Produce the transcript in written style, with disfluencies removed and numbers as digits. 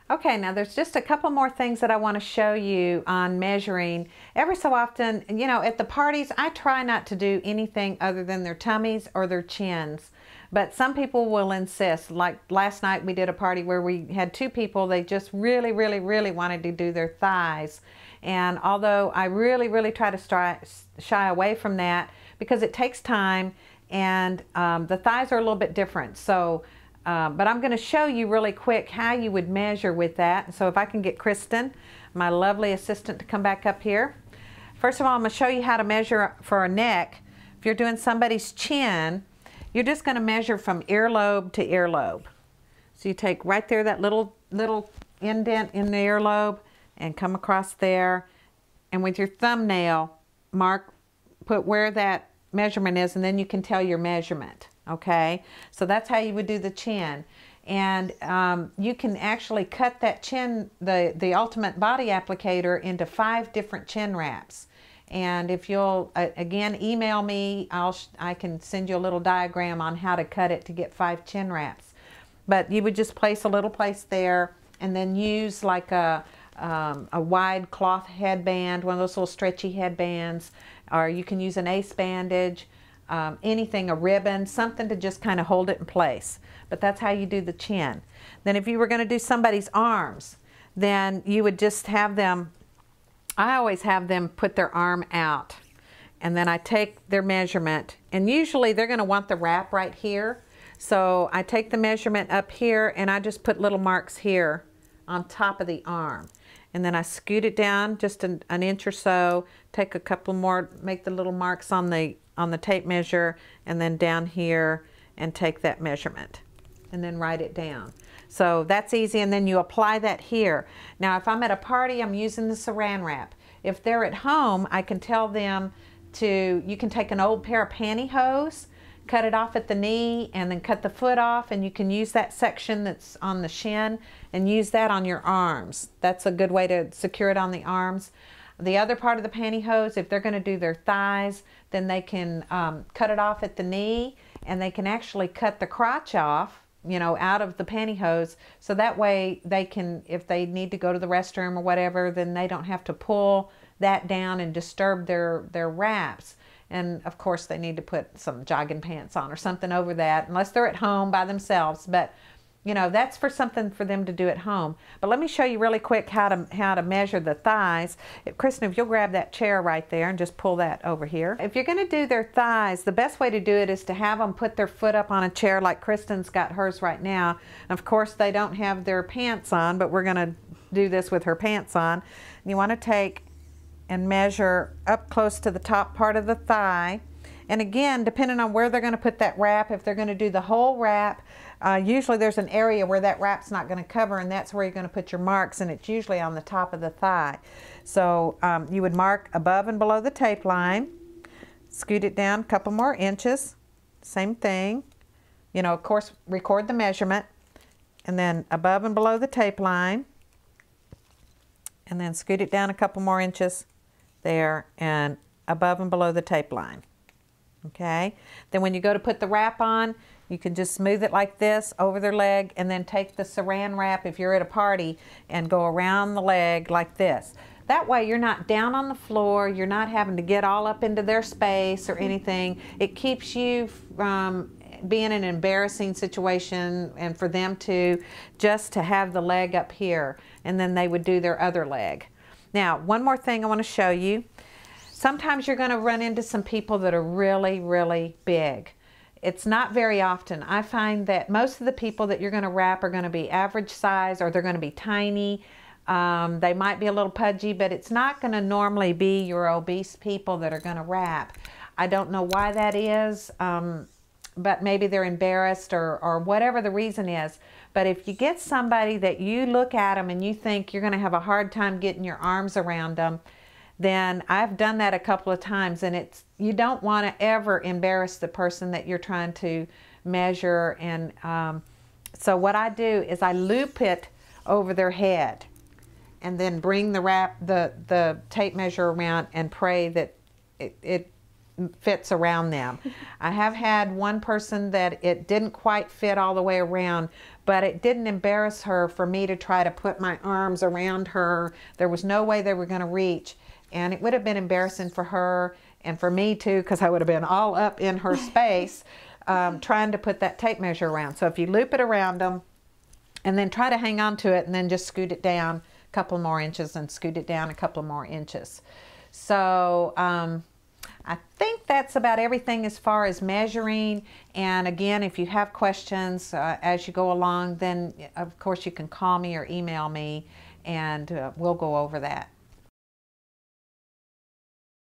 Okay, now there's just a couple more things that I want to show you on measuring. Every so often, you know, at the parties, I try not to do anything other than their tummies or their chins. But some people will insist. Like last night we did a party where we had two people, they just really wanted to do their thighs. And although I really try to shy away from that because it takes time and the thighs are a little bit different. So but I'm going to show you really quick how you would measure with that. So if I can get Kristen, my lovely assistant, to come back up here. First of all, I'm going to show you how to measure for a neck. If you're doing somebody's chin, you're just going to measure from earlobe to earlobe. So you take right there that little indent in the earlobe and come across there. And with your thumbnail, put where that measurement is, and then you can tell your measurement. Okay, so that's how you would do the chin. And you can actually cut that chin, the Ultimate Body Applicator, into 5 different chin wraps. And if you'll, again, email me, I can send you a little diagram on how to cut it to get 5 chin wraps. But you would just place a little place there and then use like a wide cloth headband, one of those little stretchy headbands, or you can use an ace bandage. Anything, a ribbon, something to just kind of hold it in place. But that's how you do the chin. Then if you were going to do somebody's arms, then you would just have them, I always have them put their arm out. And then I take their measurement. And usually they're going to want the wrap right here. So I take the measurement up here and I just put little marks here on top of the arm. And then I scoot it down just an inch or so, take a couple more, make the little marks on the tape measure, and then down here and take that measurement and then write it down. So that's easy, and then you apply that here. Now if I'm at a party, I'm using the saran wrap. If they're at home, I can tell them you can take an old pair of pantyhose, cut it off at the knee, and then cut the foot off, and you can use that section that's on the shin and use that on your arms. That's a good way to secure it on the arms. The other part of the pantyhose, if they're going to do their thighs, then they can cut it off at the knee, and they can actually cut the crotch off, you know, out of the pantyhose, so that way they can, if they need to go to the restroom or whatever, then they don't have to pull that down and disturb their wraps. And of course they need to put some jogging pants on or something over that, unless they're at home by themselves. But you know, that's for something for them to do at home. But let me show you really quick how to measure the thighs. Kristen, if you'll grab that chair right there and just pull that over here. If you're going to do their thighs, the best way to do it is to have them put their foot up on a chair like Kristen's got hers right now. And of course, they don't have their pants on, but we're going to do this with her pants on. And you want to take and measure up close to the top part of the thigh. And again, depending on where they're going to put that wrap, if they're going to do the whole wrap, usually there's an area where that wrap's not going to cover, and that's where you're going to put your marks, and it's usually on the top of the thigh. So you would mark above and below the tape line, scoot it down a couple more inches, same thing. You know, of course, record the measurement, and then above and below the tape line, and then scoot it down a couple more inches there, and above and below the tape line. Okay, then when you go to put the wrap on, you can just smooth it like this over their leg, and then take the saran wrap if you're at a party and go around the leg like this. That way you're not down on the floor, you're not having to get all up into their space or anything. It keeps you from being in an embarrassing situation, and for them to just to have the leg up here, and then they would do their other leg. Now, one more thing I want to show you. Sometimes you're going to run into some people that are really big. It's not very often. I find that most of the people that you're going to wrap are going to be average size, or they're going to be tiny. They might be a little pudgy, but it's not going to normally be your obese people that are going to wrap. I don't know why that is, but maybe they're embarrassed or whatever the reason is. But if you get somebody that you look at them and you think you're going to have a hard time getting your arms around them, then I've done that a couple of times, and you don't want to ever embarrass the person that you're trying to measure. And so what I do is I loop it over their head, and then bring the tape measure around and pray that it fits around them. I have had one person that it didn't quite fit all the way around, but it didn't embarrass her for me to try to put my arms around her. There was no way they were going to reach, and it would have been embarrassing for her and for me too, because I would have been all up in her space trying to put that tape measure around. So if you loop it around them and then try to hang on to it and then just scoot it down a couple more inches and scoot it down a couple more inches. So I think that's about everything as far as measuring. And again, if you have questions as you go along, then of course you can call me or email me, and we'll go over that.